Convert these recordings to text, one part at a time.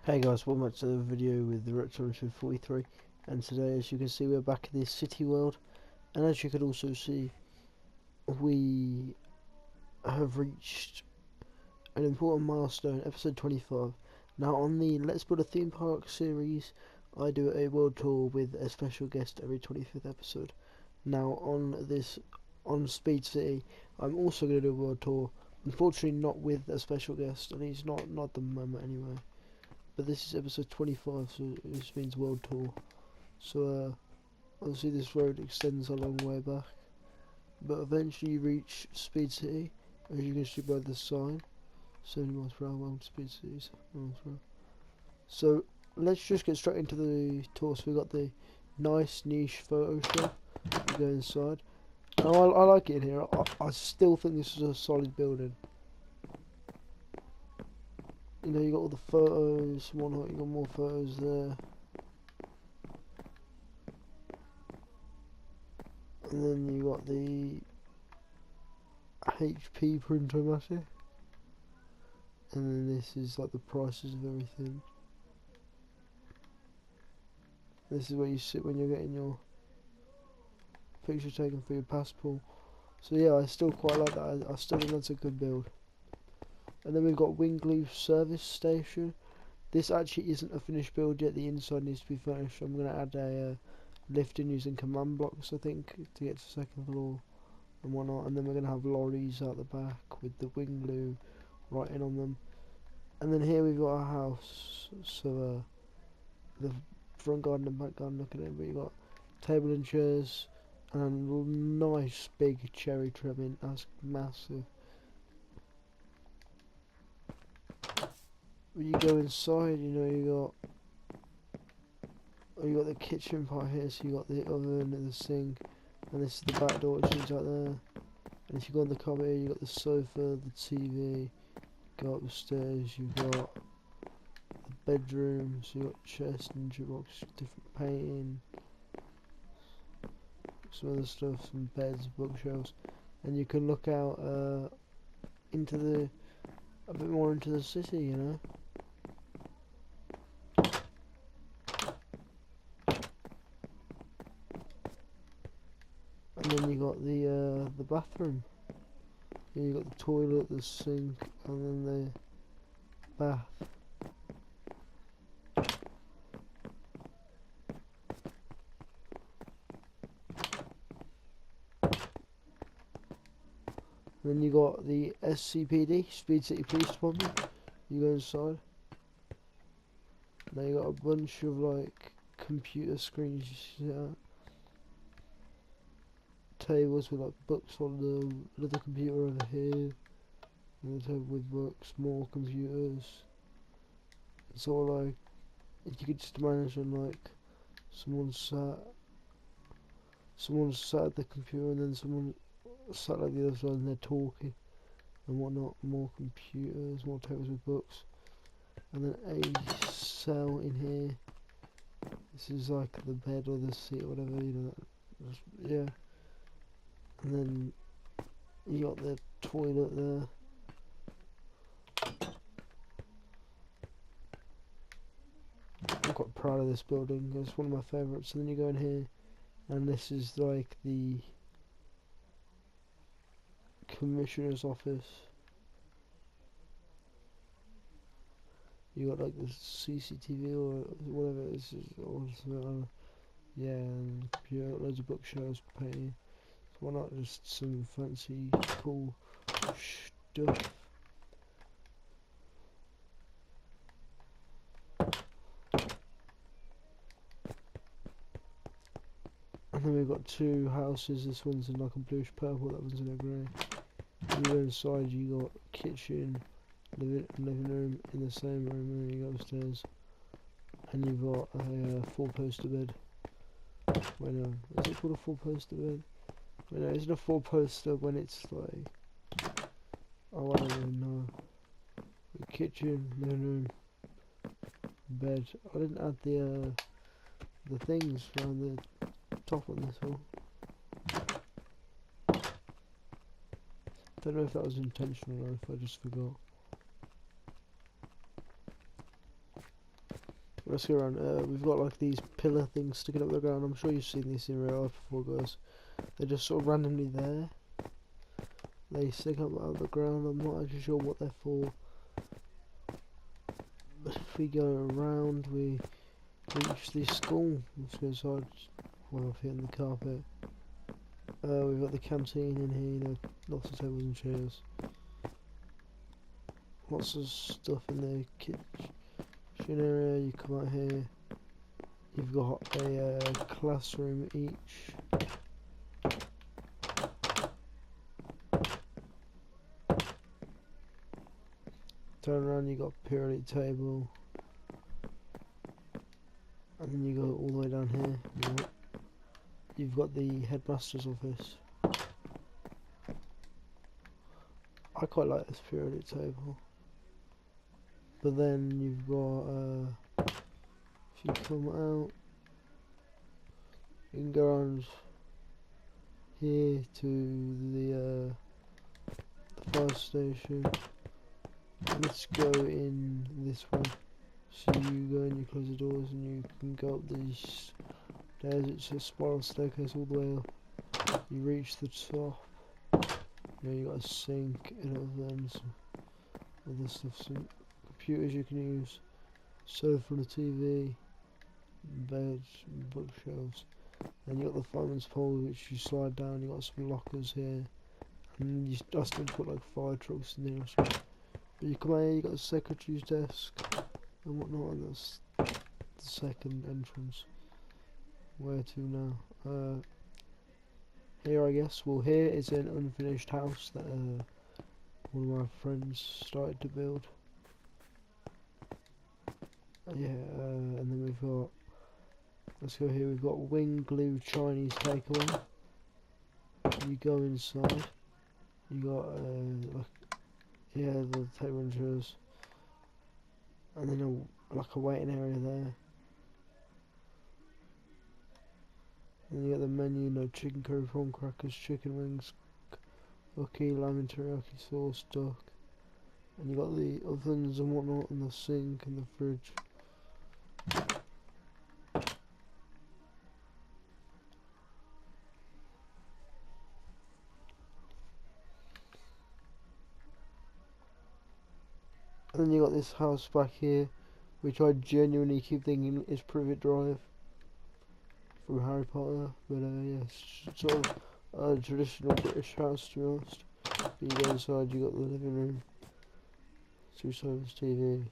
Hey guys, welcome back to the video with the Retro 243, and today, as you can see, we're back in this city world, and as you can also see, we have reached an important milestone, episode 25. Now on the Let's Build a Theme Park series, I do a world tour with a special guest every 25th episode. Now on Speed City, I'm also going to do a world tour, unfortunately not with a special guest, and he's not at the moment anyway. But this is episode 25, so this means world tour. So obviously this road extends a long way back, but eventually you reach Speed City, as you can see by the sign. 70 miles per hour, welcome to Speed City, 70 miles per hour. So let's just get straight into the tour. So we got the nice niche photo shop. We go inside. Now I like it in here. I still think this is a solid building. You know, you got all the photos and whatnot, you got more photos there. And then you got the HP Printomatic. And then this is like the prices of everything. This is where you sit when you're getting your picture taken for your passport. So yeah, I still quite like that. I still think that's a good build. And then we've got Wingleaf Service Station. This actually isn't a finished build yet. The inside needs to be finished. I'm going to add a lift in using command blocks, I think, to get to the second floor and whatnot. And then we're going to have lorries out the back with the Wingloo writing on them. And then here we've got our house. So the front garden and back garden, look at it. But you've got table and chairs and a nice big cherry trimming. That's massive. When you go inside, you know, you got the kitchen part here, so you got the oven and the sink, and this is the back door which leads out there. And if you go on the carpet here, you got the sofa, the TV. Go upstairs, you got the bedroom, so you got chest and jukebox, different painting, some other stuff, some beds, bookshelves, and you can look out into a bit more into the city, you know. And then you got the bathroom. Here you got the toilet, the sink, and then the bath. And then you got the SCPD, Speed City Police Department. You go inside. Now you got a bunch of like computer screens you see that. Tables with like books on them, another computer over here, another table with books, more computers. It's all like, you could just imagine like someone sat at the computer and then someone sat like the other side and they're talking and whatnot. More computers, more tables with books, and then a cell in here. This is like the bed or the seat or whatever, you know. Yeah. And then you got the toilet there. I'm quite proud of this building. It's one of my favourites. And then you go in here, and this is like the commissioner's office. You got like the CCTV or whatever it is, or yeah, and computer, loads of bookshelves, painting. Why not just some fancy, cool stuff? And then we've got two houses. This one's in like a bluish purple, that one's in a grey. You go inside, you got kitchen, living room in the same room, and then you go upstairs. And you've got a four-poster bed. Wait, no, is it called a four-poster bed? Wait, no, isn't a four-poster when it's like... Oh, I don't even know. The kitchen, living room, bed. I didn't add the things around the top on this one. Don't know if that was intentional or if I just forgot. Let's go around. We've got like these pillar things sticking up the ground. I'm sure you've seen this in real life before, guys. They're just sort of randomly there. They stick up out of the ground. I'm not actually sure what they're for. But if we go around, we reach this school. Let's go inside. Well, feet on the carpet. We've got the canteen in here. You know, lots of tables and chairs. Lots of stuff in the kitchen area. You come out here. You've got a classroom each. Turn around, you got a periodic table, and then you go all the way down here. You've got the headmaster's office. I quite like this periodic table, but then you've got if you come out, you can go around here to the fire station. Let's go in this way. So you go and you close the doors and you can go up these stairs. It's a spiral staircase all the way up. You reach the top. You know, you got a sink and then some other stuff. Some computers you can use. Sofa and a TV. Beds, bookshelves. Then you got the fireman's pole which you slide down. You got some lockers here. And you just need to put like fire trucks in there or something. You come out here, you got a secretary's desk and whatnot, and that's the second entrance. Where to now? Here I guess. Well, here is an unfinished house that one of my friends started to build. Yeah, and then we've got, let's go here, we've got Wing Glue Chinese takeaway. You go inside, you got like, yeah, the table and chairs, and then like a waiting area there. And you got the menu, no chicken curry, prawn crackers, chicken wings, cookie, lamb and teriyaki sauce, duck. And you got the ovens and whatnot, and the sink and the fridge. And then you got this house back here, which I genuinely keep thinking is Privet Drive from Harry Potter, but yeah, it's sort of a traditional British house, to be honest. But you go inside, you got the living room, 2 sofas, TV,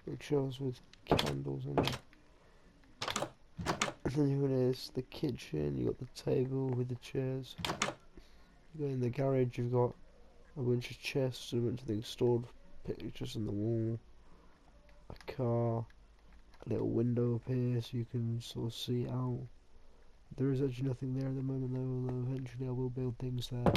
bookshelves with candles on them. And then here it is, the kitchen. You got the table with the chairs. You go in the garage, you've got a bunch of chests and a bunch of things stored. Pictures on the wall, a car, a little window up here so you can sort of see out. There is actually nothing there at the moment though, although eventually I will build things there.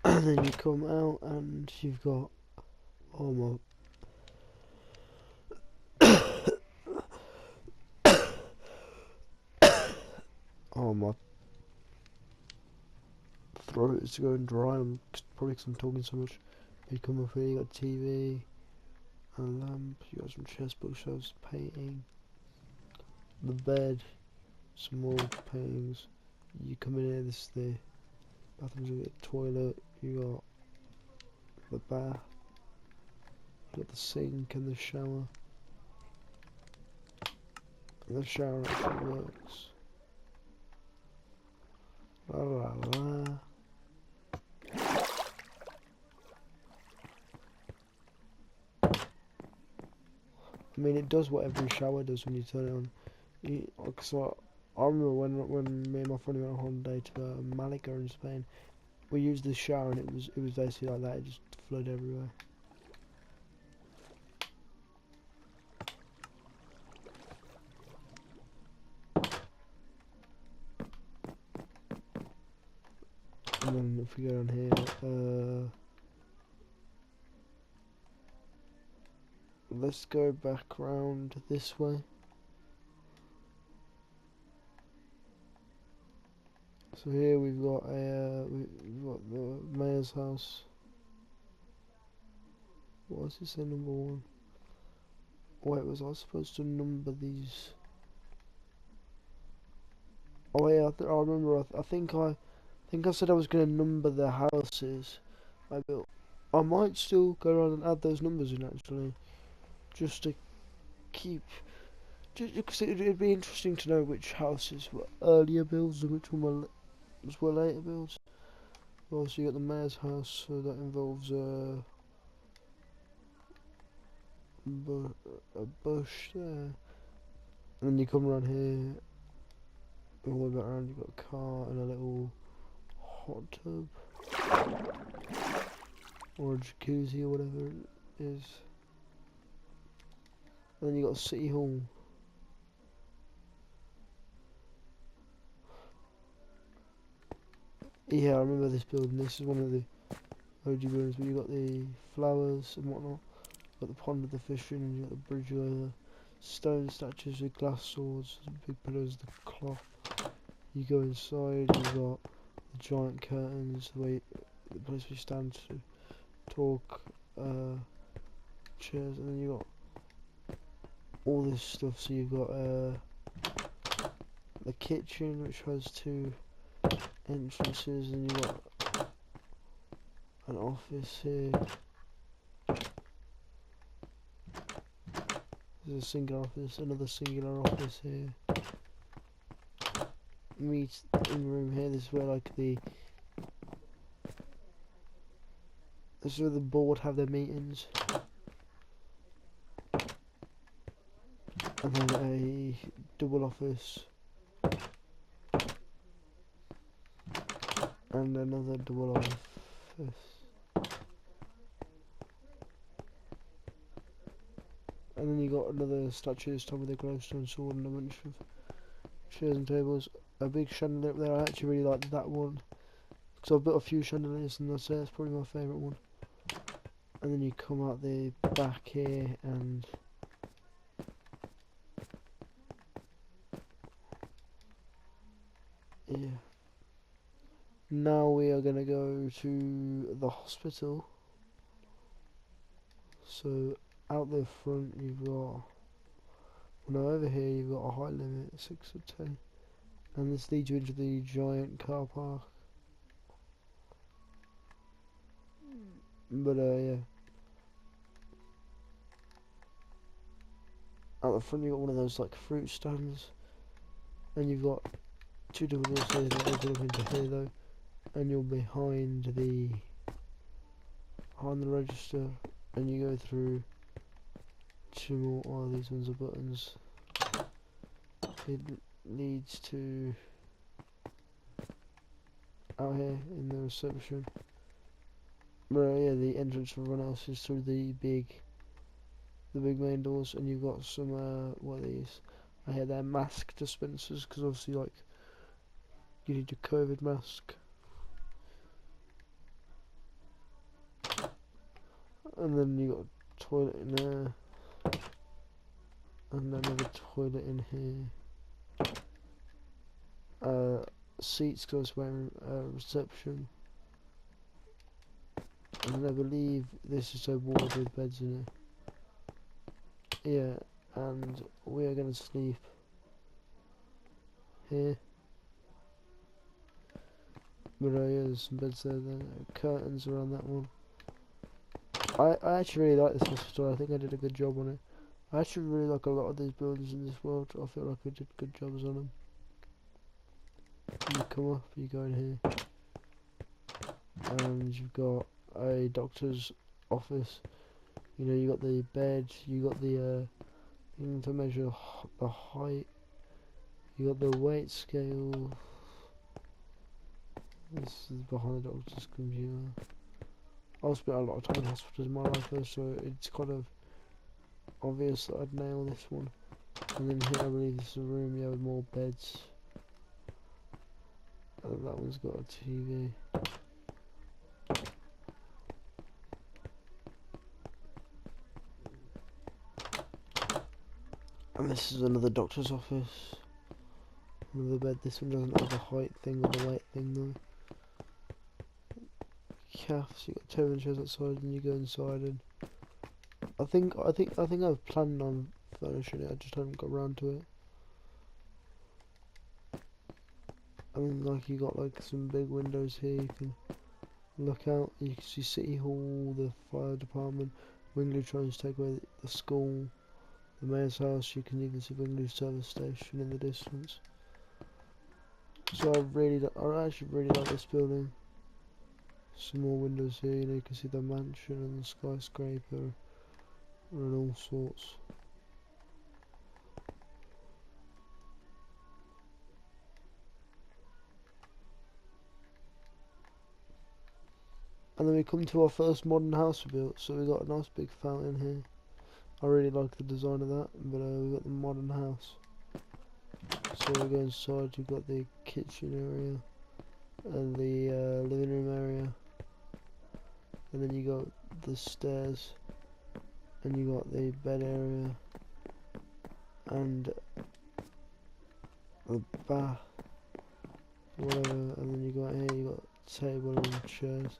And then you come out and you've got, oh my throat is going dry, probably because I'm talking so much. You come up here, you got TV, a lamp, you got some chess bookshelves, painting, the bed, some more paintings. You come in here, this is the bathroom, you got the toilet, you got the bath, you got the sink and the shower. And the shower actually works. La la la. I mean, it does what every shower does when you turn it on. So I remember when me and my friend went on holiday to Malaga in Spain, we used the shower and it was basically like that. It just flowed everywhere. And then if we go down here, let's go back round this way. So here we've got the mayor's house. Why does it say number 1? Wait, was I supposed to number these? Oh yeah, I remember. I think I said I was going to number the houses I built. I might still go around and add those numbers in actually, just to keep. Just because it'd be interesting to know which houses were earlier builds and which one were later builds. Well, so you got the mayor's house, so that involves a bush there, and then you come around here. All the way back around, you've got a car and a little hot tub or a jacuzzi or whatever it is. And then you got a city hall. Yeah, I remember this building. This is one of the OG buildings where you got the flowers and whatnot. You got the pond with the fish in, and you got the bridge over stone statues with glass swords, big pillars, the cloth. You go inside, you've got the giant curtains, the place where you stand to talk, chairs, and then you got all this stuff. So you've got the kitchen, which has 2 entrances, and you've got an office here. There's a singular office, another singular office here. Meet in room here. This is where like this is where the board have their meetings. And then a double office. And another double office. And then you got another statue this time with a glowstone sword and a bunch of chairs and tables. A big chandelier up there. I actually really like that one because I've built a few chandeliers and that's probably my favourite one. And then you come out the back here and yeah. Now we are gonna go to the hospital. So out the front you've got, now over here you've got a height limit 6 foot 10, and this leads you into the giant car park. But yeah, out the front you've got one of those like fruit stands, and you've got 2 double doors here that open up into here though, and you're behind the register, and you go through 2 more. Oh, these ones are buttons. It leads to out here in the reception. But yeah, the entrance for everyone else is through the big main doors, and you've got some what are these? I hear they're mask dispensers because obviously like you need a COVID mask. And then you got a toilet in there, and another toilet in here. Seats goes by reception, and I believe this is a ward with beds in it. Yeah, and we are going to sleep here. But yeah, there's some beds there, curtains around that one. I actually really like this hospital. I think I did a good job on it. I actually really like a lot of these buildings in this world. I feel like I did good jobs on them. You come up, you go in here, and you've got a doctor's office. You know, you got the bed, you got the thing to measure the height, you got the weight scale. This is behind the doctor's computer. I've spent a lot of time in hospitals in my life though, so it's kind of obvious that I'd nail this one. And then here I believe this is a room, yeah, with more beds. And that one's got a TV. And this is another doctor's office. Another bed. This one doesn't have the height thing or the weight thing though. Calves, you got table chairs outside, and you go inside and I think I've planned on furnishing it. I just haven't got around to it. I mean, like you got like some big windows here. You can look out. You can see City Hall, the fire department. Wingley trying to take away the school, the mayor's house. You can even see Wingley service station in the distance. So I actually really like this building. Some more windows here. You can see the mansion and the skyscraper and all sorts. And then we come to our first modern house we built. So we got a nice big fountain here. I really like the design of that. But we got the modern house. So we go inside. You've got the kitchen area and the living room area, and then you got the stairs, and you got the bed area and the bath, whatever. And then you got here. You got table and chairs.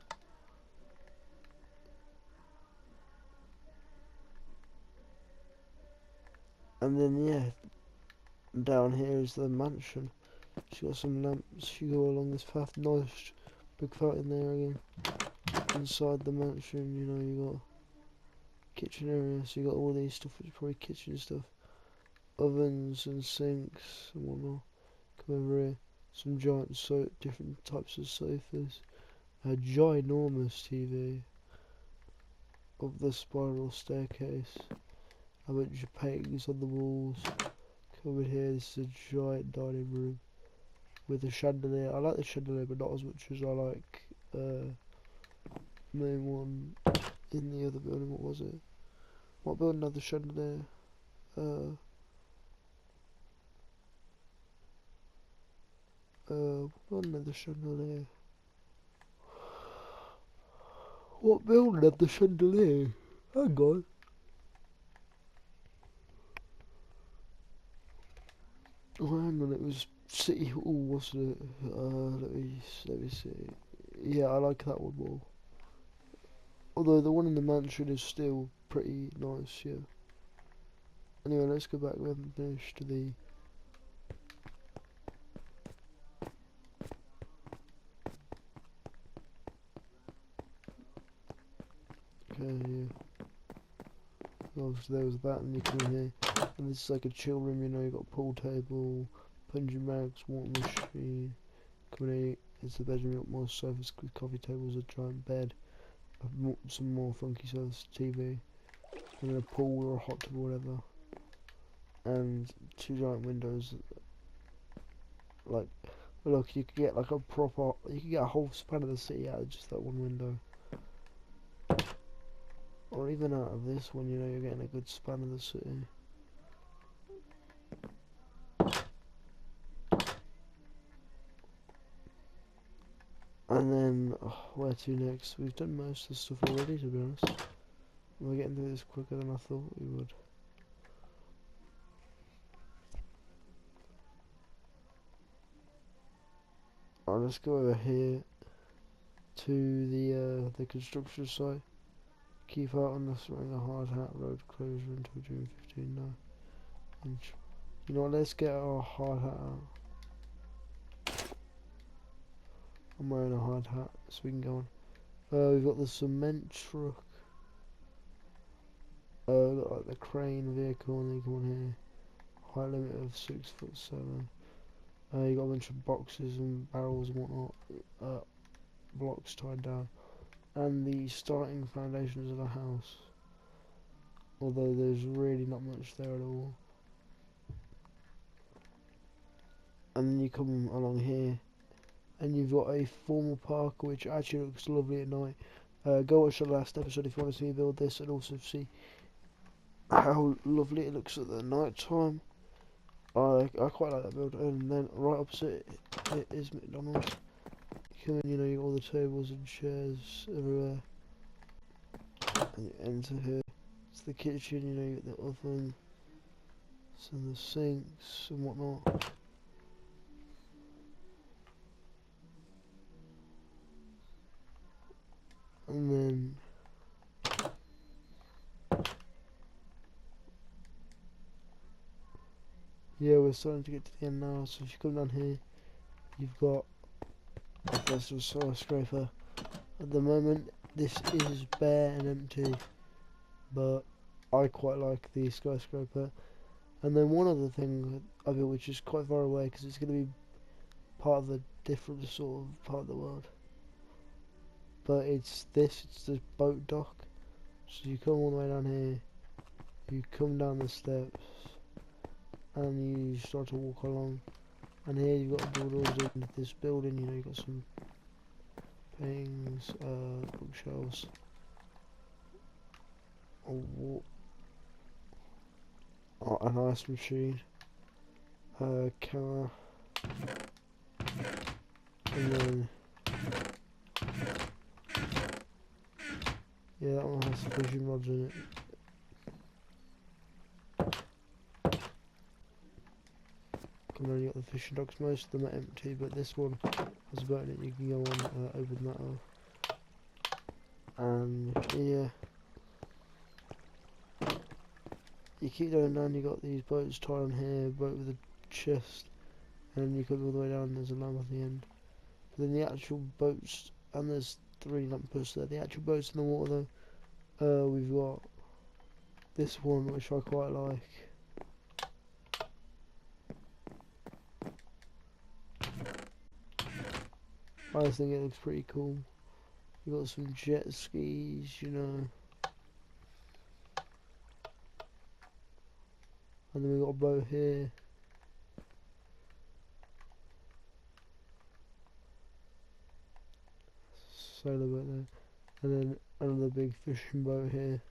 And then yeah, down here is the mansion. She got some lamps. You go along this path. Nice big fountain there again. Inside the mansion, you got kitchen area. So you got all these stuff, which is probably kitchen stuff. Ovens and sinks and whatnot. Come over here. Some giant different types of sofas. A ginormous TV. Up the spiral staircase. A bunch of paintings on the walls. Come in here. This is a giant dining room with a chandelier. I like the chandelier, but not as much as I like the main one in the other building. What was it? What building had the chandelier? What building had the chandelier? What building had the chandelier? Hang on. Oh, hang on, it was City Hall, wasn't it? Let me see. Yeah, I like that one more. Although the one in the mansion is still pretty nice, yeah. Anyway, let's go back. We haven't finished the... Okay, yeah. Obviously there was that, and you come in here. And this is like a chill room, you got a pool table, punching bags, water machine. Come in here, it's the bedroom, you got more sofas, coffee tables, a giant bed, some more funky service TV, and then a pool or a hot tub or whatever. And two giant windows. Like, look, you could get like you could get a whole span of the city out of just that one window. Or even out of this one, you're getting a good span of the city. And then, where to next? We've done most of the stuff already, to be honest. We're getting through this quicker than I thought we would. Alright, let's go over here to the construction site. Keep out unless wearing a hard hat. Road closure until June 15. No. You know what? Let's get our hard hat out. I'm wearing a hard hat, so we can go on. We've got the cement truck. We've got like the crane vehicle, and then you come on here. Height limit of 6'7". You got a bunch of boxes and barrels and whatnot. Blocks tied down. And the starting foundations of the house. Although there's really not much there at all. And then you come along here, and you've got a formal park which actually looks lovely at night. Go watch the last episode if you want to see me build this, and also see how lovely it looks at the night time. I quite like that build. And then right opposite it is McDonald's. You come in, you got all the tables and chairs everywhere, and you enter here. It's the kitchen, you got the oven, some of the sinks and whatnot. And then yeah, we're starting to get to the end now. So if you come down here, you've got a festival skyscraper. At the moment, this is bare and empty, but I quite like the skyscraper. And then one other thing of it, which is quite far away, because it's going to be part of a different sort of part of the world. But it's the boat dock. So you come all the way down here, you come down the steps, and you start to walk along. And here you've got doors in this building, you know, you've got some things, bookshelves, an ice machine, camera, and then, yeah, that one has the fishing rods in it. Come on, you got the fishing docks, most of them are empty, but this one has a boat in it, you can go on, open that up. And here, you keep going down, you got these boats tied on here, boat with a chest, and you come all the way down, there's a lamp at the end. But then the actual boats, and there's 3 lampposts there, the actual boats in the water though, we've got this one which I quite like. I think it looks pretty cool. You got some jet skis, you know. And then we got a boat here. Sailor boat there. And then another big fishing boat here.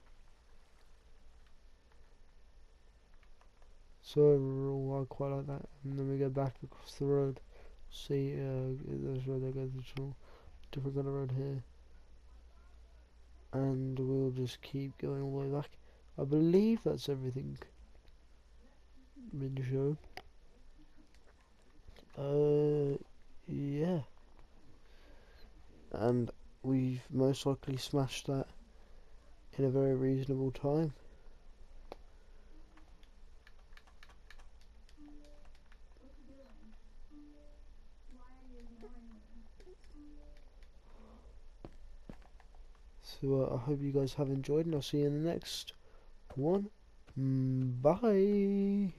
So overall I quite like that. And then we go back across the road. See, there's road that goes to a different kind of road here. And we'll just keep going all the way back. I believe that's everything been shown. Yeah. And we've most likely smashed that in a very reasonable time. So I hope you guys have enjoyed, and I'll see you in the next one. Bye.